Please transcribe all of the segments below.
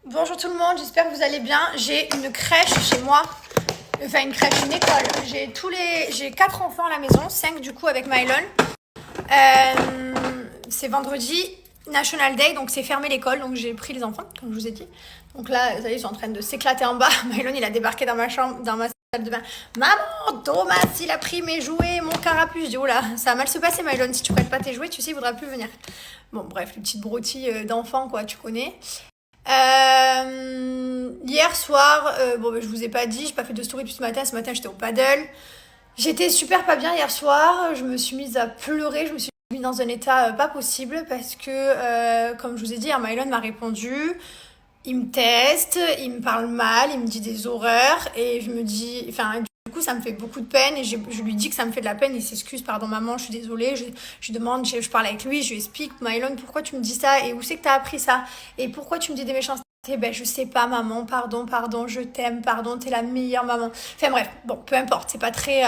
Bonjour tout le monde, j'espère que vous allez bien. J'ai une crèche chez moi, enfin une crèche, une école. J'ai 4 enfants à la maison, 5 du coup avec Mylon. C'est vendredi, National Day, donc c'est fermé l'école, donc j'ai pris les enfants, comme je vous ai dit. Donc là, vous savez, ils sont en train de s'éclater en bas. Mylon, il a débarqué dans ma chambre, dans ma salle de bain. Maman, Thomas, il a pris mes jouets, mon carapuce. Je dis, oh là, ça va mal se passer, Mylon. Si tu prêtes pas tes jouets, tu sais, il voudra plus venir. Bon, bref, les petites broutilles d'enfants, quoi, tu connais. Hier soir, je vous ai pas dit, j'ai pas fait de story depuis ce matin. Ce matin, j'étais au paddle. J'étais super pas bien hier soir. Je me suis mise à pleurer. Je me suis mise dans un état pas possible parce que, comme je vous ai dit, Mylon m'a répondu. Il me teste, il me parle mal, il me dit des horreurs et je me dis, enfin, du coup, ça me fait beaucoup de peine et je lui dis que ça me fait de la peine. Il s'excuse, pardon maman, je suis désolée. Je lui demande, je parle avec lui, je lui explique, Mylon, pourquoi tu me dis ça et où c'est que t'as appris ça et pourquoi tu me dis des méchancetés. Ben, je sais pas, maman, pardon, je t'aime, pardon, t'es la meilleure maman. Enfin bref, bon, peu importe, c'est pas très.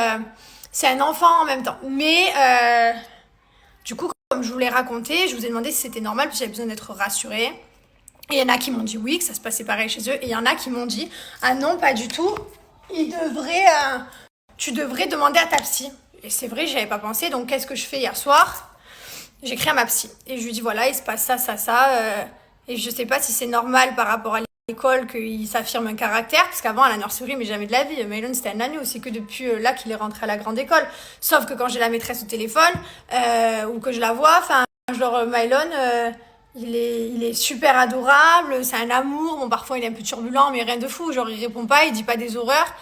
C'est un enfant en même temps. Mais du coup, comme je vous l'ai raconté, je vous ai demandé si c'était normal, parce que j'avais besoin d'être rassurée. Et il y en a qui m'ont dit oui, que ça se passait pareil chez eux. Et il y en a qui m'ont dit ah non, pas du tout. Tu devrais demander à ta psy. Et c'est vrai, j'y avais pas pensé. Donc qu'est-ce que je fais hier soir? J'écris à ma psy. Et je lui dis voilà, il se passe ça, ça, ça. Et je sais pas si c'est normal par rapport à l'école qu'il s'affirme un caractère. Parce qu'avant, à la nurserie, mais jamais de la vie. Mylon, c'était un agneau. C'est que depuis là qu'il est rentré à la grande école. Sauf que quand j'ai la maîtresse au téléphone, ou que je la vois, enfin, genre Mylon. Il est super adorable, c'est un amour. Bon, parfois il est un peu turbulent, mais rien de fou. Genre, il répond pas, il dit pas des horreurs.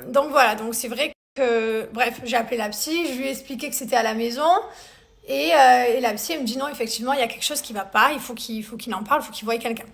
Donc voilà, donc c'est vrai que, bref, j'ai appelé la psy, je lui ai expliqué que c'était à la maison. Et la psy, elle me dit non, effectivement, il y a quelque chose qui va pas, il faut qu'il en parle, il faut qu'il voie quelqu'un.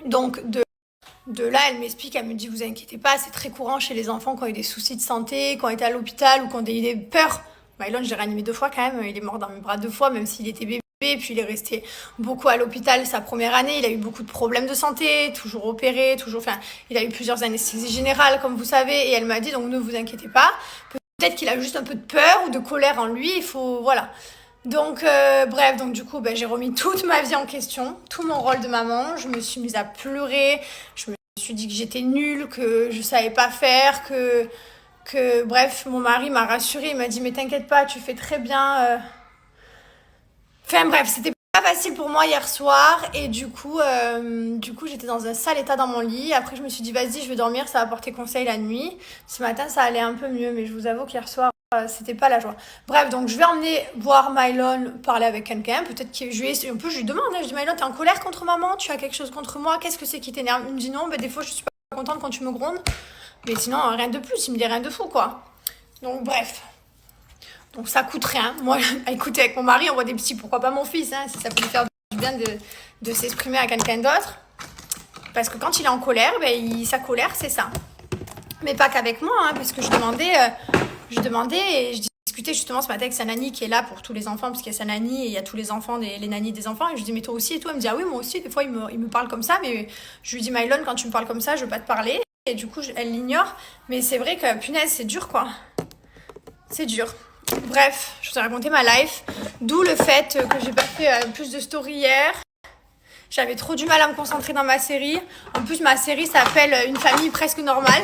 Donc, de là, elle m'explique, elle me dit, vous inquiétez pas, c'est très courant chez les enfants qui ont eu des soucis de santé, qui ont été à l'hôpital ou qui ont eu des peurs. Mylon, j'ai réanimé 2 fois quand même, il est mort dans mes bras 2 fois, même s'il était bébé. Puis il est resté beaucoup à l'hôpital sa première année. Il a eu beaucoup de problèmes de santé, toujours opéré, enfin, il a eu plusieurs anesthésies générales, comme vous savez. Et elle m'a dit, donc ne vous inquiétez pas. Peut-être qu'il a juste un peu de peur ou de colère en lui. Il faut, voilà. Donc, bref, donc du coup, j'ai remis toute ma vie en question, tout mon rôle de maman. Je me suis mise à pleurer. Je me suis dit que j'étais nulle, que je savais pas faire, bref, mon mari m'a rassurée. Il m'a dit, mais t'inquiète pas, tu fais très bien. Enfin bref, c'était pas facile pour moi hier soir et du coup j'étais dans un sale état dans mon lit. Après je me suis dit vas-y je vais dormir, ça va porter conseil la nuit. Ce matin ça allait un peu mieux mais je vous avoue qu'hier soir c'était pas la joie. Bref donc je vais emmener voir Mylon parler avec quelqu'un. Peut-être que je lui demande, hein, je dis Mylon t'es en colère contre maman, tu as quelque chose contre moi, qu'est-ce que c'est qui t'énerve? Il me dit non, des fois je suis pas contente quand tu me grondes. Mais sinon rien de plus, il me dit rien de fou quoi. Donc bref. Donc ça coûte rien. Moi, écoutez, avec mon mari, on voit des petits, pourquoi pas mon fils, hein, si ça peut lui faire du bien de s'exprimer à quelqu'un d'autre. Parce que quand il est en colère, sa colère, c'est ça. Mais pas qu'avec moi, hein, parce que je demandais et je discutais justement ce matin avec sa nanny qui est là pour tous les enfants, parce qu'il y a sa nanny et il y a tous les enfants, les nannies des enfants. Et je lui dis, mais toi aussi et toi? Elle me dit, ah oui, moi aussi, des fois, il me parle comme ça, mais je lui dis, Mylon, quand tu me parles comme ça, je veux pas te parler. Et du coup, elle l'ignore. Mais c'est vrai que, punaise, c'est dur, quoi. C'est dur. Bref, je vous ai raconté ma life. D'où le fait que j'ai pas fait plus de stories hier. J'avais trop du mal à me concentrer dans ma série. En plus, ma série s'appelle Une famille presque normale.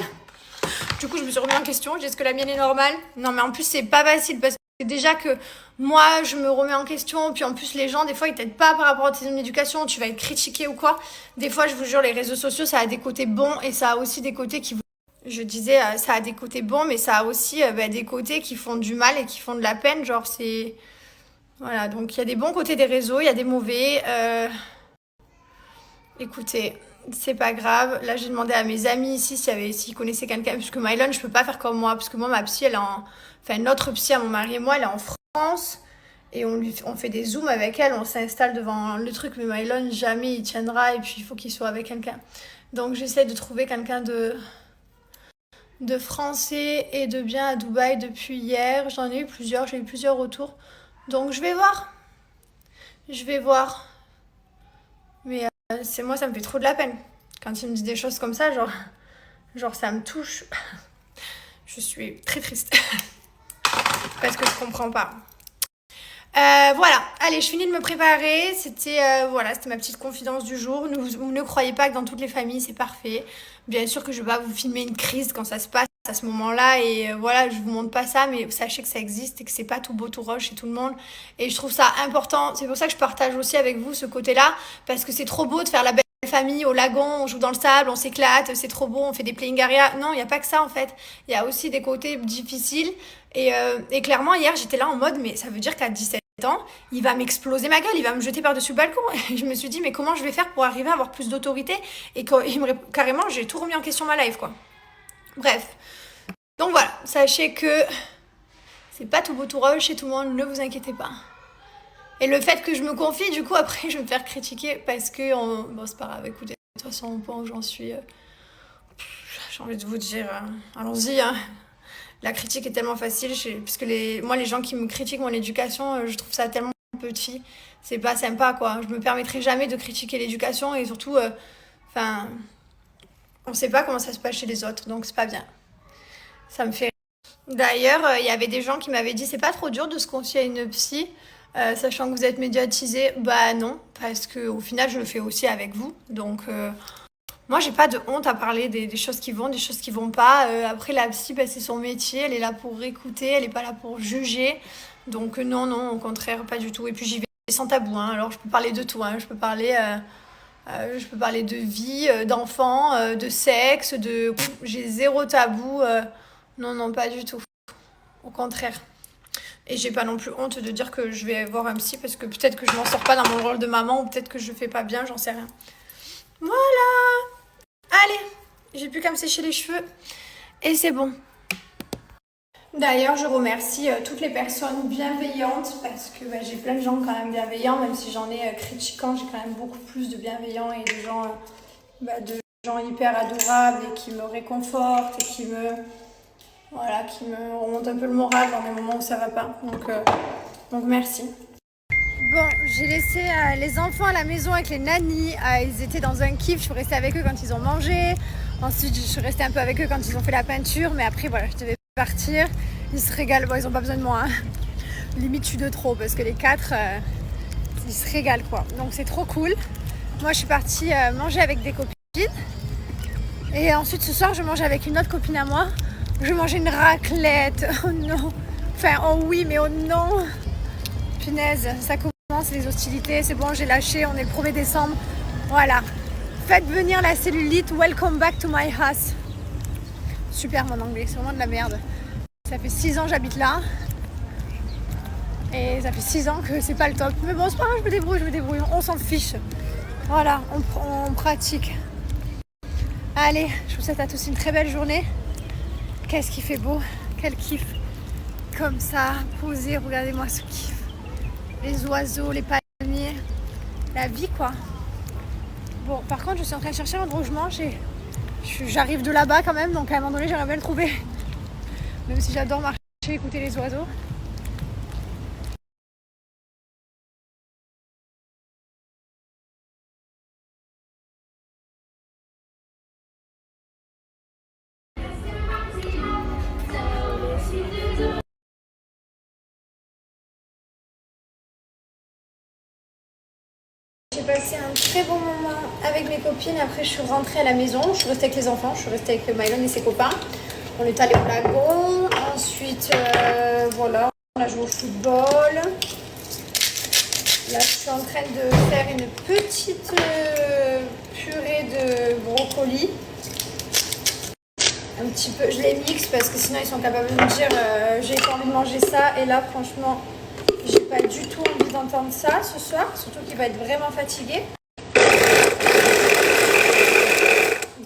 Du coup, je me suis remis en question. Est-ce que la mienne est normale? Non, mais en plus, c'est pas facile parce que déjà que moi, je me remets en question. Puis en plus, les gens, des fois, ils t'aident pas par rapport à ton éducation. Tu vas être critiqué ou quoi. Des fois, je vous jure, les réseaux sociaux, ça a des côtés bons et ça a aussi des côtés qui je disais, ça a des côtés bons, mais ça a aussi des côtés qui font du mal et qui font de la peine. Genre, c'est. Voilà, donc il y a des bons côtés des réseaux, il y a des mauvais. Écoutez, c'est pas grave. Là, j'ai demandé à mes amis ici s'ils connaissaient quelqu'un. Puisque Mylon, je peux pas faire comme moi. Parce que moi, ma psy, elle est en. Enfin, notre psy à mon mari et moi, elle est en France. Et on fait des zooms avec elle, on s'installe devant le truc. Mais Mylon, jamais il tiendra. Et puis, il faut qu'il soit avec quelqu'un. Donc, j'essaie de trouver quelqu'un de français et de bien à Dubaï depuis hier. J'en ai eu plusieurs, j'ai eu plusieurs retours. Donc je vais voir. Je vais voir. Mais c'est moi, ça me fait trop de la peine. Quand il me dit des choses comme ça, genre ça me touche. Je suis très triste. Parce que je comprends pas. Voilà, allez, je finis de me préparer. Voilà, c'était ma petite confidence du jour. Ne croyez pas que dans toutes les familles c'est parfait. Bien sûr que je vais pas vous filmer une crise quand ça se passe à ce moment-là et voilà, je vous montre pas ça, mais sachez que ça existe et que c'est pas tout beau tout rose chez tout le monde. Et je trouve ça important. C'est pour ça que je partage aussi avec vous ce côté-là, parce que c'est trop beau de faire la belle famille au lagon, on joue dans le sable, on s'éclate, c'est trop beau, on fait des playing area. Non, il y a pas que ça en fait. Il y a aussi des côtés difficiles. Et clairement, hier, j'étais là en mode, mais ça veut dire qu'à 17 ans, il va m'exploser ma gueule, il va me jeter par-dessus le balcon. Et je me suis dit, mais comment je vais faire pour arriver à avoir plus d'autorité? Et carrément, j'ai tout remis en question ma life, quoi. Bref. Donc voilà, sachez que c'est pas tout beau tout rose chez tout le monde, ne vous inquiétez pas. Et le fait que je me confie, du coup, après, je vais me faire critiquer parce que... Bon, c'est pas grave, écoutez, de toute façon, au point où j'en suis... J'ai envie de vous dire, allons-y, hein. La critique est tellement facile, parce que moi, les gens qui me critiquent mon éducation, je trouve ça tellement petit. C'est pas sympa, quoi. Je me permettrai jamais de critiquer l'éducation et surtout, enfin, on sait pas comment ça se passe chez les autres, donc c'est pas bien. Ça me fait rire. D'ailleurs, il y avait des gens qui m'avaient dit, c'est pas trop dur de se confier à une psy, sachant que vous êtes médiatisé. Bah non, parce que au final, je le fais aussi avec vous, donc... Moi, j'ai pas de honte à parler des choses qui vont, des choses qui vont pas. Après, la psy, bah, c'est son métier. Elle est là pour écouter, elle est pas là pour juger. Donc non, au contraire, pas du tout. Et puis, j'y vais sans tabou, hein. Alors, je peux parler de tout, hein. Je peux parler de vie, d'enfants, de sexe, j'ai zéro tabou. Non, pas du tout. Au contraire. Et j'ai pas non plus honte de dire que je vais voir un psy parce que peut-être que je m'en sors pas dans mon rôle de maman ou peut-être que je fais pas bien, j'en sais rien. Voilà. Allez, j'ai plus qu'à me sécher les cheveux et c'est bon. D'ailleurs, je remercie toutes les personnes bienveillantes parce que j'ai plein de gens quand même bienveillants, même si j'en ai critiquants, j'ai quand même beaucoup plus de bienveillants et de gens hyper adorables et qui me réconfortent et qui me remontent un peu le moral dans des moments où ça va pas. Donc merci. Bon, j'ai laissé les enfants à la maison avec les nannies. Ils étaient dans un kiff. Je suis restée avec eux quand ils ont mangé. Ensuite, je suis restée un peu avec eux quand ils ont fait la peinture. Mais après, voilà, je devais partir. Ils se régalent. Bon, ils n'ont pas besoin de moi, hein. Limite, je suis de trop parce que les 4, ils se régalent, quoi. Donc, c'est trop cool. Moi, je suis partie manger avec des copines. Et ensuite, ce soir, je mange avec une autre copine à moi. Je vais manger une raclette. Oh non. Enfin, oh oui, mais oh non. Punaise, ça commence les hostilités, c'est bon, j'ai lâché, on est le 1er décembre. Voilà. Faites venir la cellulite, welcome back to my house. Super mon anglais, c'est vraiment de la merde. Ça fait 6 ans que j'habite là. Et ça fait 6 ans que c'est pas le top. Mais bon, c'est pas grave, je me débrouille, on s'en fiche. Voilà, on pratique. Allez, je vous souhaite à tous une très belle journée. Qu'est-ce qui fait beau, quel kiff. Comme ça, posé, regardez-moi ce kiff. Les oiseaux, les palmiers, la vie quoi. Bon, par contre, je suis en train de chercher un endroit où je mange et j'arrive de là-bas quand même, donc à un moment donné, j'aimerais bien le trouver. Même si j'adore marcher, écouter les oiseaux. J'ai passé un très bon moment avec mes copines. Après, je suis rentrée à la maison. Je suis restée avec les enfants. Je suis restée avec Mylon et ses copains. On est allé au lagon. Ensuite, voilà, on a joué au football. Là, je suis en train de faire une petite purée de brocoli. Un petit peu, je les mixe parce que sinon ils sont capables de me dire j'ai pas envie de manger ça. Et là, franchement, j'ai pas du tout envie d'entendre ça ce soir, surtout qu'il va être vraiment fatigué.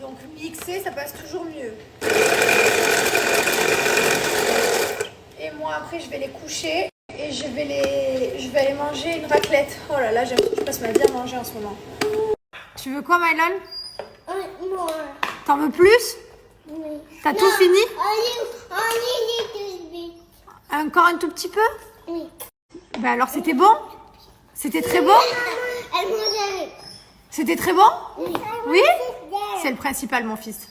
Donc mixer, ça passe toujours mieux. Et moi après, je vais les coucher et je vais aller manger une raclette. Oh là là, je passe ma vie à manger en ce moment. Tu veux quoi, Mylon? Moi. T'en veux plus? Oui. T'as tout fini? Oui. Encore un tout petit peu? Oui. Ben alors c'était bon? C'était très bon? Elle mangeait. C'était très bon? Oui. Oui? C'est le principal, mon fils.